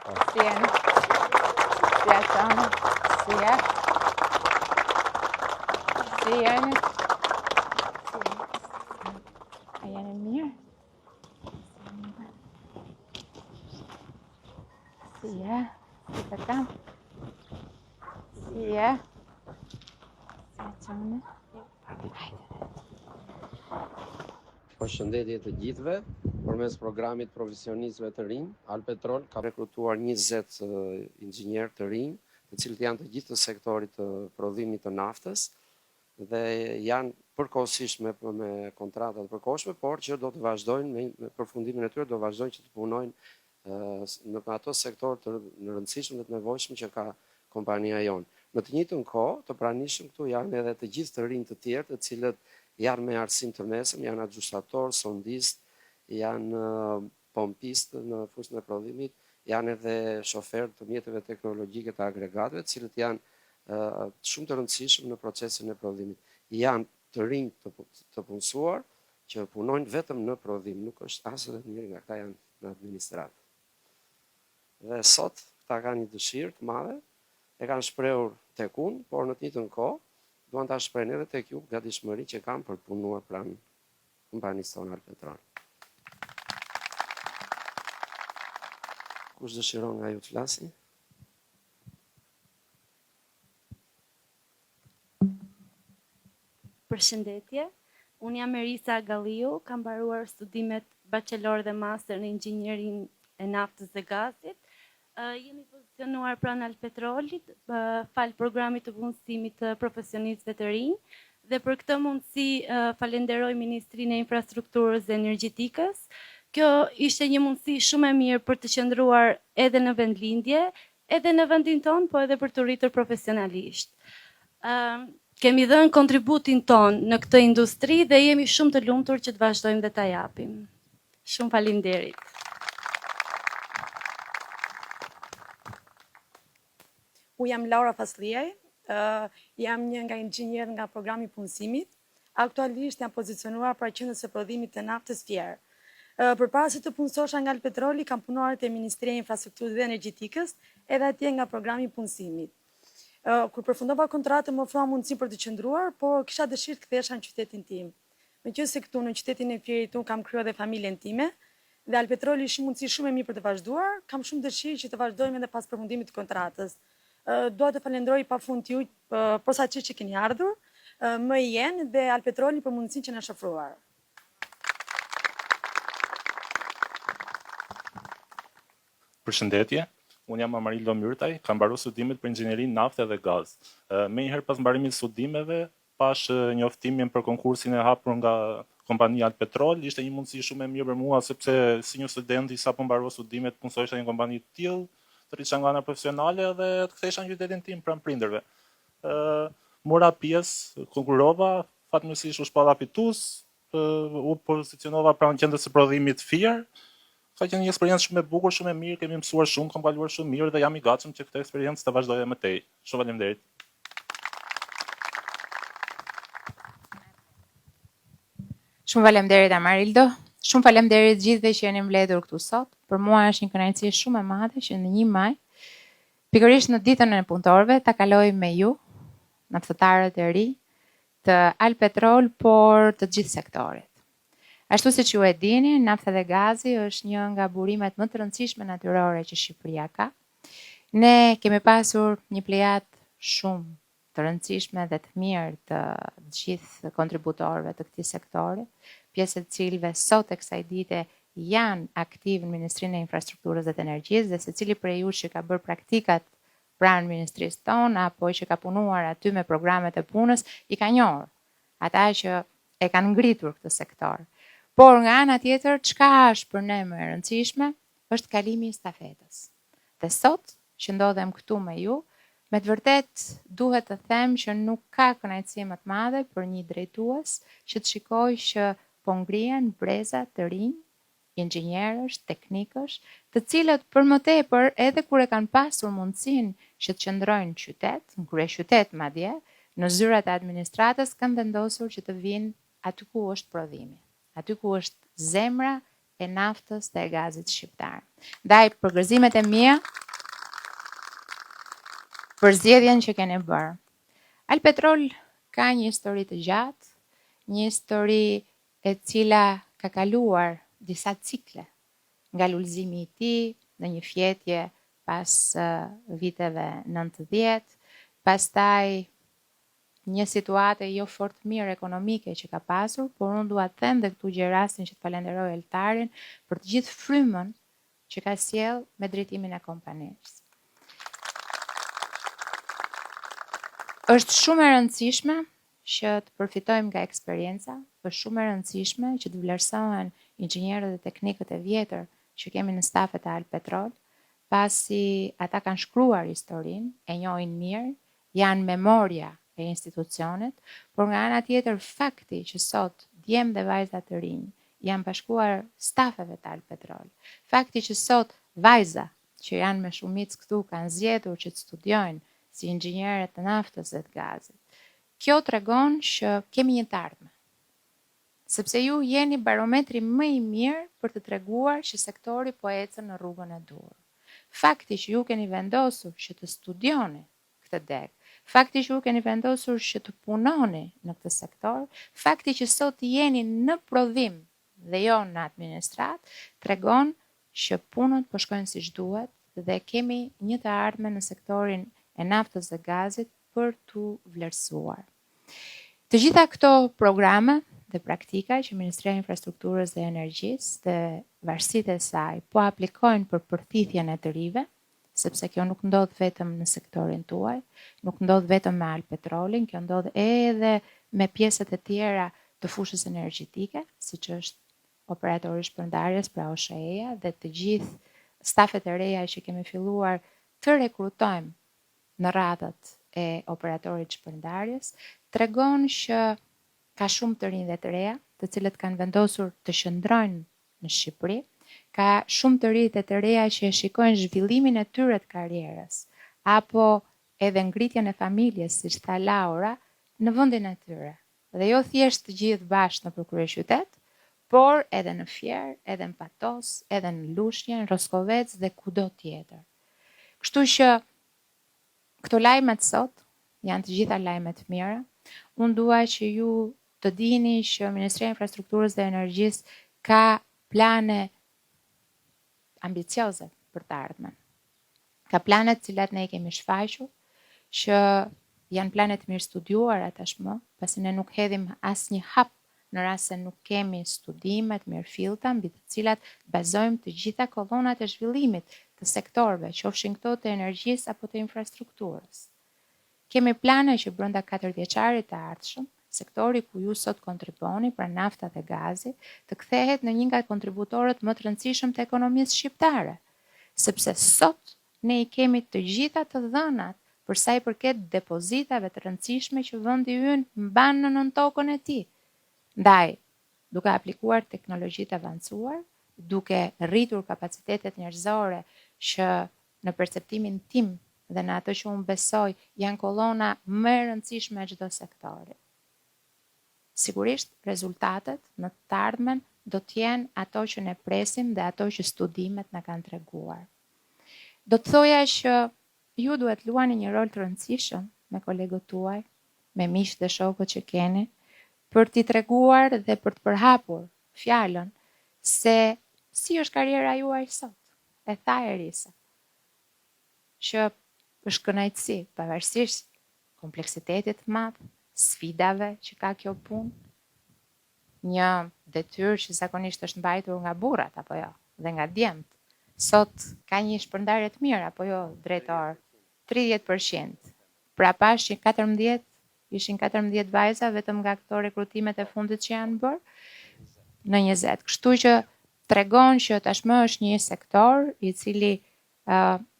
Si janë? Si janë? Si janë? Si janë? A janë mirë? Si janë? Si të kam? Si janë? Si janë? Përshëndetje të gjithëve. Përmes programit profesionistëve të rinj, Alpetrol ka rekrutuar 20 inxhinier të rinj, të cilët janë të gjithë të sektorit të prodhimit të naftës dhe janë përkohësisht me kontrata të përkohshme, por që do të vazhdojnë me përfundimin e tyre, do vazhdojnë që të punojnë në ato sektor të rëndësishëm dhe të nevojshëm që ka kompania jonë. Në të njëjtën kohë, të pranishëm këtu janë edhe të gjithë të rinj të tjerë, të cilët janë me arsim të mesëm, janë ajustator, sondist, janë pompistë në fushën e prodhimit, janë edhe shoferë të mjeteve teknologjike të agregatëve, cilët janë shumë të rëndësishëm në procesin e prodhimit. Janë të rinj të punësuar që punojnë vetëm në prodhim, nuk është asë dhe njëri nga këta janë në administratë. Dhe sot këta kanë një dëshirë të madhe, e kanë shprehur tek unë, por në të njëjtën kohë duan ta shprehin edhe tek ju gatishmëri që kanë për të punuar pranë kompanisë tonë Alpetrol. Kush dëshiron nga ju të flasi? Përshëndetje, unë jam Erisa Galliu, kam mbaruar studimet bachelor dhe master në inxhinierin e naftës dhe gazit. Jemi pozicionuar pranë Alpetrolit, fal programit të punësimit të profesionistëve të rinj, dhe për këtë mundësi falenderoj Ministrinë e Infrastrukturës dhe Energjetikës. Kjo ishte një mundësi shumë e mirë për të qëndruar edhe në vendlindje, edhe në vendin tonë, po edhe për të rritur profesionalisht. Kemi dhënë kontributin ton në këtë industri dhe jemi shumë të lumtur që të vazhdojmë dhe ta japim. Shumë faleminderit. Unë jam Laura Fasliaj, jam një nga inxhinier nga programi punësimit. Aktualisht jam pozicionuar pra qendrës së prodhimit të naftës Fier. Përpara se të punësosha nga Alpetroli, kam punuar te Ministria e Infrastrukturës dhe Energjetikës, edhe atje nga programi punësimit. Kur përfundova kontratën, më ofruan mundësi për të qëndruar, por kisha dëshirë të kthehesha në qytetin tim. Meqense këtu në qytetin e Fierit unë kam krijuar edhe familjen time dhe Alpetroli është një mundësi shumë e mirë për të vazhduar, kam shumë dëshirë që të vazhdojmë edhe pas përfundimit të kontratës. Dua të falenderoj pafund ju posaçërisht që keni ardhur, më jenë dhe Alpetroli për mundësinë që na shofruar. Përshëndetje, unë jam Amarildo Myrtaj, kam mbaruar studimet për inxhinierin nafte dhe gaz. Menjëherë pas mbarimit të studimeve, pash njoftimin për konkursin e hapur nga kompania Alpetrol, ishte një mundësi shumë e mirë për mua sepse si një student i sapo mbarova studimet, punësojsha në një kompani të tillë, të rrisha nga ana profesionale dhe të kthehesha në qytetin tim pranë prindërve. Mora pjesë, konkurova, fatmirësisht u shpalla fitues, u pozicionova pranë qendrës së prodhimit Fier. Ka qenë një eksperiencë shumë e bukur, shumë e mirë, kemi mësuar shumë, kam kaluar shumë mirë dhe jam i gatshëm që këtë eksperiencë të vazhdoj më tej. Shumë faleminderit. Shumë faleminderit Amarildo. Shumë faleminderit gjithëve që jeni mbledhur këtu sot. Për mua është një kënaqësi shumë e madhe që në 1 maj, pikërisht në ditën e punëtorëve, ta kaloj me ju, naftëtarët e ri të Alpetrol, por të gjithë sektorit. Ashtu siç ju e dini, nafta dhe gazi është një nga burimet më të rëndësishme natyrore që Shqipëria ka. Ne kemi pasur një plejadë shumë të rëndësishme dhe të mirë të gjithë kontributorëve të këtij sektori, pjesë të cilëve sot e kësaj dite janë aktiv në Ministrinë e Infrastrukturës dhe të Energjisë, dhe secili prej jush që ka bërë praktikat pranë ministrisë tonë apo që ka punuar aty me programet e punës, i ka njohur ata që e kanë ngritur këtë sektor. Por nga ana tjetër, çka është për ne më e rëndësishme, është kalimi i stafetës. Dhe sot që ndodhem këtu me ju, me të vërtet duhet të them që nuk ka kënaqësi më të madhe për një drejtues që të shikoj që po ngrihen breza të rinj, inxhinierësh, teknikësh, të cilët për më tepër edhe kur e kanë pasur mundësinë që të qëndrojnë në qytet, në kryeqytet madje, në zyrat e administratës kanë vendosur që të vinë aty ku është prodhimi, aty ku është zemra e naftës dhe e gazit shqiptar. Ndaj përgëzimet e mia për zgjedhjen që keni bërë. Alpetrol ka një histori të gjatë, një histori e cila ka kaluar disa cikle nga lullëzimi i tij në një fjetje pas viteve 90, pastaj një situate jo fort mirë ekonomike që ka pasur, por unë dua të them dhe këtu gjej rastin që të falenderoj Eltarin për të gjithë frymën që ka sjell me drejtimin e kompanisë. Është shumë e rëndësishme që të përfitojmë nga eksperjenca, është shumë e rëndësishme që të vlerësohen inxhinierët dhe teknikët e vjetër që kemi në stafet e Alpetrol, pasi ata kanë shkruar historinë, e njohin mirë, janë memoria e institucionit, por nga ana tjetër fakti që sot djemë dhe vajza të rinj janë bashkuar stafeve të Alpetrol, fakti që sot vajza që janë me shumicë këtu kanë zgjedhur që të studiojnë si inxhinierë të naftës dhe të gazit. Kjo tregon që kemi një të ardhme. Sepse ju jeni barometri më i mirë për të treguar që sektori po ecën në rrugën e dur. Fakti që ju keni vendosur që të studioni këtë deg, fakti që ju keni vendosur që të punoni në këtë sektor, fakti që sot jeni në prodhim dhe jo në administrat, tregon që punët po shkojnë siç duhet dhe kemi një të ardhme në sektorin e naftës dhe gazit për t'u vlerësuar. Të gjitha këto programe dhe praktika që Ministria e Infrastrukturës dhe Energjisë dhe varësitë e saj po aplikojnë për përthithjen e të rive, sepse kjo nuk ndodh vetëm në sektorin tuaj, nuk ndodh vetëm me Alpetrolin, kjo ndodh edhe me pjesët e tjera të fushës energjetike, siç është operatori shpërndarjes, pra OSHE-ja, dhe të gjithë stafet e reja që kemi filluar të rekrutojmë në radhët e operatorit shpërndarjes, tregon që ka shumë të rinj dhe të reja, të cilët kanë vendosur të qëndrojnë në Shqipëri, ka shumë të rinj dhe të reja që e shikojnë zhvillimin e tyre të karrierës, apo edhe ngritjen e familjes, siç tha Laura, në vendin e tyre. Dhe jo thjesht të gjithë bashkë në kryeqytet, por edhe në Fier, edhe në Patos, edhe në Lushnjë, në Roskovec dhe kudo tjetër. Kështu që këto lajmet sot janë të gjitha lajme të mira. Unë dua që ju të dini që Ministria e Infrastrukturës dhe Energjisë ka plane ambicioze për të ardhmen. Ka plane të cilat ne i kemi shfaqur, që janë plane të mirë studiuara tashmë, pasi ne nuk hedhim asnjë hap në rast se nuk kemi studime të mirëfillta mbi të cilat bazojmë të gjitha kollonat e zhvillimit të sektorëve, qofshin këto të energjisë apo të infrastrukturës. Kemi plane që brenda 4 vjeçarit të ardhshëm, sektori ku ju sot kontribuoni, pra nafta dhe gazi, të kthehet në një nga kontributorët më të rëndësishëm të ekonomisë shqiptare, sepse sot ne i kemi të gjitha të dhënat për sa i përket depozitave të rëndësishme që vendi ynë mban në nën tokën e tij. Ndaj, duke aplikuar teknologji të avancuar, duke rritur kapacitetet njerëzore që në perceptimin tim dhe në ato që unë besoj janë kolona më e rëndësishme e çdo sektori. Sigurisht, rezultatet në të ardhmen do të jenë ato që ne presim dhe ato që studimet na kanë treguar. Do të thoja që ju duhet luani një rol të rëndësishëm me kolegët tuaj, me miqtë dhe shokët që keni, për t'i treguar dhe për të përhapur fjalën se si është karriera juaj sot. E tha Erisa, që është kënaqësi, pavarësisht kompleksitetit të madh, sfidave që ka kjo punë, një detyrë që zakonisht është mbajtur nga burrat apo jo, dhe nga djemt. Sot ka një shpërndarje të mirë apo jo, drejtor, 30%. Pra pash që 14 ishin 14 vajza vetëm nga këto rekrutimet e fundit që janë bërë në 20. Kështu që tregon që tashmë është një sektor i cili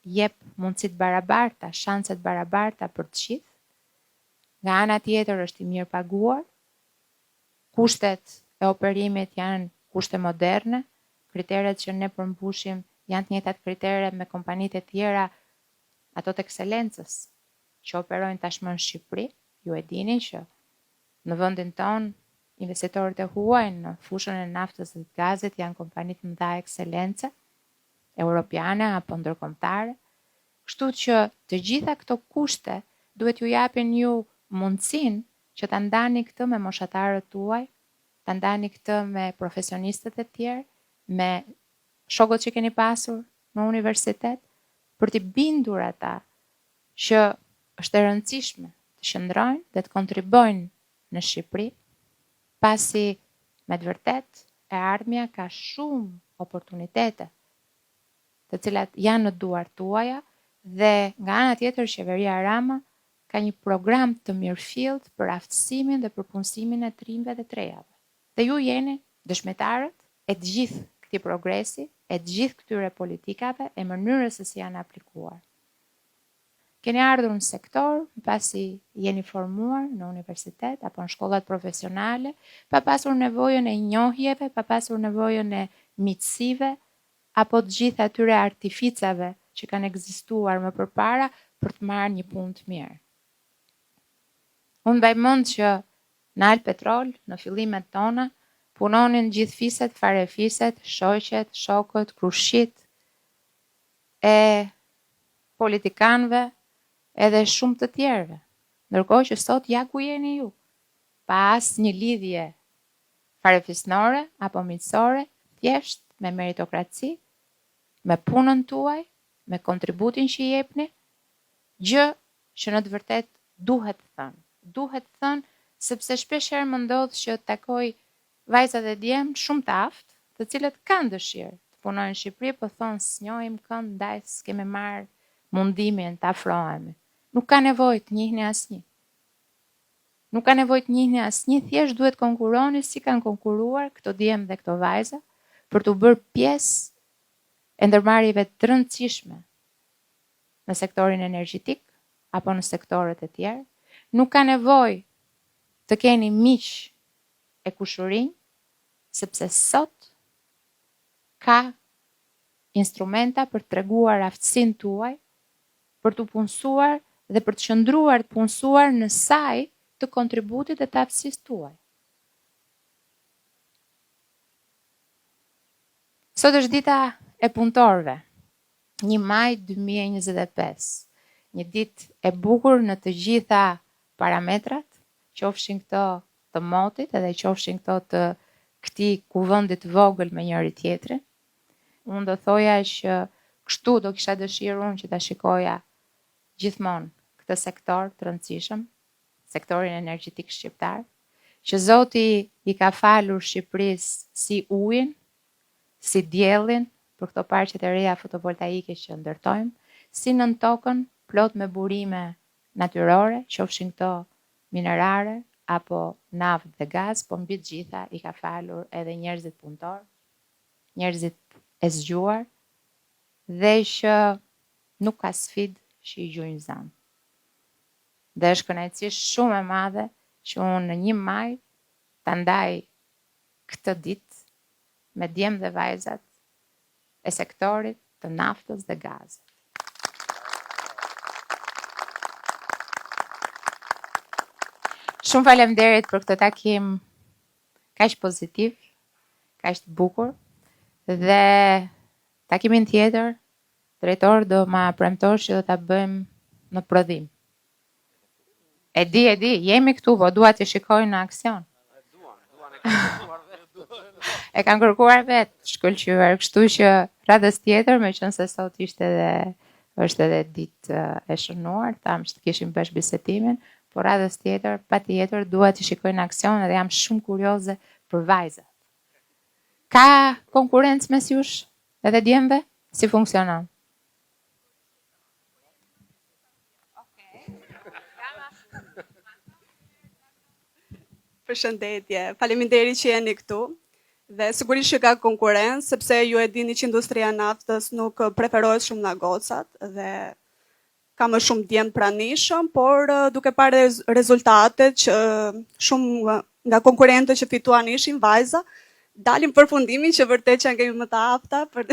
jep mundësit barabarta, shanset barabarta për të gjithë. Nga ana tjetër është i mirë paguar. Kushtet e operimit janë kushte moderne, kriteret që ne përmbushim janë të njëjtat kritere me kompanitë e tjera, ato të ekselencës që operojnë tashmë në Shqipëri. Ju e dini që në vendin ton investitorët e huaj në fushën e naftës dhe gazit janë kompanitë mëdha ekselence, europiane apo ndërkombëtare. Kështu që të gjitha këto kushte duhet ju japin ju mundësinë që ta ndani këtë me moshatarët tuaj, ta ndani këtë me profesionistët e tjerë, me shokët që keni pasur në universitet, për t'i bindur ata që është e rëndësishme të qëndrojnë dhe të kontribojnë në Shqipëri, pasi me të vërtet e ardhmja ka shumë oportunitete të cilat janë në duart tuaja dhe nga ana tjetër qeveria Rama ka një program të mirëfillt për aftësimin dhe përpunësimin e trimëve dhe trejave. Dhe ju jeni dëshmitarët e të gjithë këtij progresi, e të gjithë këtyre politikave e mënyrës se si janë aplikuar. Keni ardhur në sektor, pasi jeni formuar në universitet apo në shkollat profesionale, pa pasur nevojën e njohjeve, pa pasur nevojën e miqësive, apo të gjitha atyre artificave që kanë ekzistuar më përpara për të marrë një punë të mirë. Unë mbaj mend që në Alpetrol, në fillimet tona, punonin gjithë fiset, farefiset, shoqet, shokët, krushit, e politikanëve, edhe shumë të tjerëve. Ndërkohë që sot ja ku jeni ju, pa asnjë lidhje farefisnore apo miqësore, thjesht me meritokraci, me punën tuaj, me kontributin që jepni, gjë që në të vërtet duhet thënë. Duhet thënë sepse shpeshherë më ndodh që takoj vajza dhe djem shumë të aftë, të cilët kanë dëshirë të punojnë në Shqipëri, po thonë s'njohim kënd, ndaj s'kemë marrë mundimin të afrohemi. Nuk ka nevojë të njihni asnjë. Nuk ka nevojë të njihni asnjë, thjesht duhet konkuroni si kanë konkuruar këto djem dhe këto vajza për të bërë pjesë e ndërmarrjeve të rëndësishme në sektorin energjetik apo në sektorët e tjerë. Nuk ka nevojë të keni miq e kushërinj, sepse sot ka instrumenta për të treguar aftësinë tuaj, për të punësuar dhe për të qëndruar të punësuar në saj të kontributit dhe të aftësisë tuaj. Sot është dita e punëtorëve, 1 maj 2025, një ditë e bukur në të gjitha parametrat, qofshin këto të motit edhe qofshin këto të këtij kuvendit vogël me njëri tjetrin. Unë do thoja që kështu do kisha dëshirë unë që ta shikoja gjithmonë këtë sektor të rëndësishëm, sektorin energjetik shqiptar, që Zoti i ka falur Shqipërisë si ujin, si diellin për këto parqet e reja fotovoltaike që ndërtojmë, si nën tokën plot me burime natyrore, qofshin këto minerare apo naftë dhe gaz, po mbi të gjitha i ka falur edhe njerëzit punëtor, njerëzit e zgjuar, dhe që nuk ka sfidë që i gjujnë zanë. Dhe është kënaqësi shumë e madhe që unë në 1 maj ta ndaj këtë ditë me djem dhe vajzat e sektorit të naftës dhe gazit. Shumë faleminderit për këtë takim kaq pozitiv, kaq të bukur, dhe takimin tjetër drejtori do ma premtosh që do ta bëjmë në prodhim. E di, jemi këtu, po dua të shikoj në aksion. E kanë kërkuar vetë, shkëlqyer, kështu që radhës tjetër, meqense sot është edhe ditë e shënuar, tham që të kishim bash bisedimin, por radhës tjetër, patjetër dua të shikoj në aksion dhe jam shumë kurioze për vajzat. Ka konkurrencë mes jush edhe djemve? Si funksionon? Përshëndetje, faleminderit që jeni këtu. Dhe sigurisht që ka konkurrencë, sepse ju e dini që industria e naftës nuk preferohet shumë nga gocat dhe ka më shumë djem pranishëm, por duke parë rezultatet që shumë nga konkurrentët që fituan ishin vajza, dalim për fundimin që vërtet që kemi më të afta për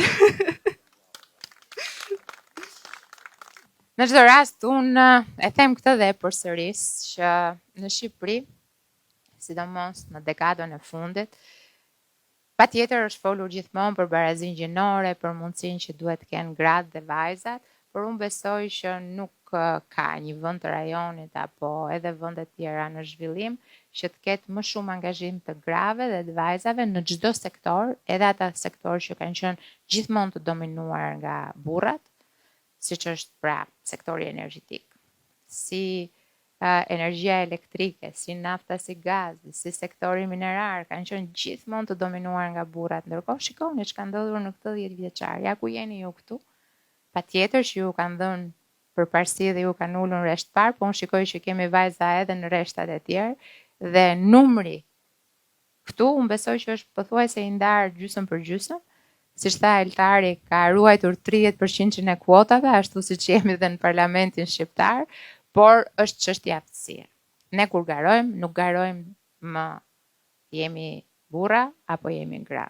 Në çdo rast, unë e them këtë dhe përsëris që në Shqipëri, sidomos në dekadën e fundit. Patjetër është folur gjithmonë për barazinë gjinore, për mundësinë që duhet të kenë gratë dhe vajzat, por unë besoj që nuk ka një vend të rajonit apo edhe vende të tjera në zhvillim që të ketë më shumë angazhim të grave dhe të vajzave në çdo sektor, edhe ata sektorë që kanë qenë gjithmonë të dominuar nga burrat, siç është pra sektori energjetik, si energjia elektrike, si nafta, si gazi, si sektori minerar, kanë qenë gjithmonë të dominuar nga burrat. Ndërkohë shikoni çka ndodhur në këtë 10 vjeçar. Ja ku jeni ju këtu. Patjetër që ju kanë dhënë përparësi dhe ju kanë ulur në rresht parë, po unë shikoj që kemi vajza edhe në rreshtat e tjerë dhe numri këtu unë besoj që është pothuajse i ndarë gjysmë për gjysmë. Siç tha Eltari, ka ruajtur 30% e kuotave, ashtu siç jemi dhe në parlamentin shqiptar, por është çështje aftësie. Ne kur garojmë, nuk garojmë më jemi burra apo jemi gra.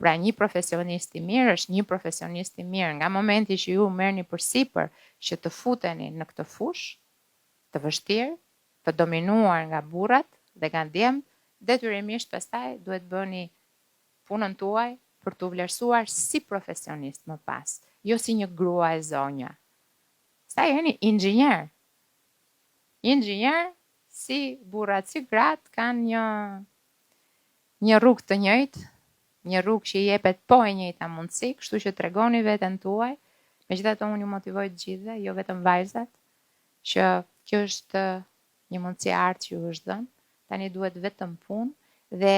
Pra një profesionist i mirë është një profesionist i mirë. Nga momenti që ju merrni përsipër që të futeni në këtë fushë të vështirë, të dominuar nga burrat dhe nga djemt, detyrimisht pastaj duhet bëni punën tuaj për të vlerësuar si profesionist më pas, jo si një grua e zonja. Sa jeni inxhinier. Inxhinier, si burrat, si gratë, kanë një rrugë të njëjtë, një rrugë që i jepet po e njëjta mundësi, kështu që tregoni veten tuaj, megjithatë unë ju motivoj të gjithëve, jo vetëm vajzat, që kjo është një mundësi artë që ju është dhënë, tani duhet vetëm punë dhe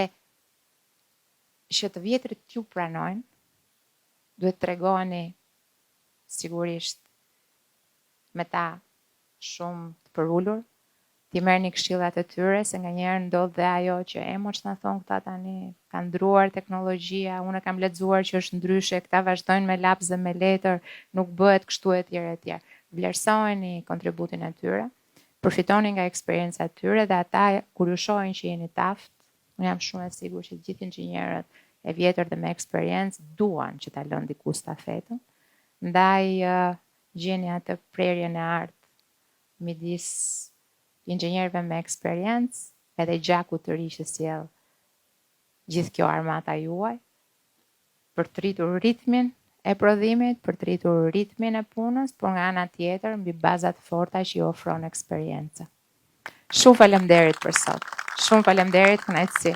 që të vjetrit t'ju pranojnë, duhet tregoni sigurisht me ta shumë të përullur, t'i merrni këshillat e tyre, se nganjëherë ndodh dhe ajo që mo që na thon këta tani, ka ndruar teknologjia, unë kam lexuar që është ndryshe, këta vazhdojnë me laps dhe me letër, nuk bëhet kështu e tjerë e tjerë. Vlerësojeni kontributin e tyre, përfitoni nga eksperiencat e tyre dhe ata kur ju shohin që jeni taft, unë jam shumë e sigurt që gjithë inxhinierët e vjetër dhe me eksperiencë duan që ta lënë diku stafetën. Ndaj gjeni atë prerjen e artë midis inxhinierëve me eksperiencë edhe gjaku të ri që sjell gjithë kjo armata juaj për të rritur ritmin e prodhimit, për të rritur ritmin e punës, por nga ana tjetër mbi baza të forta që ju ofron eksperjenca. Shumë faleminderit për sot. Shumë faleminderit, kënaqësi.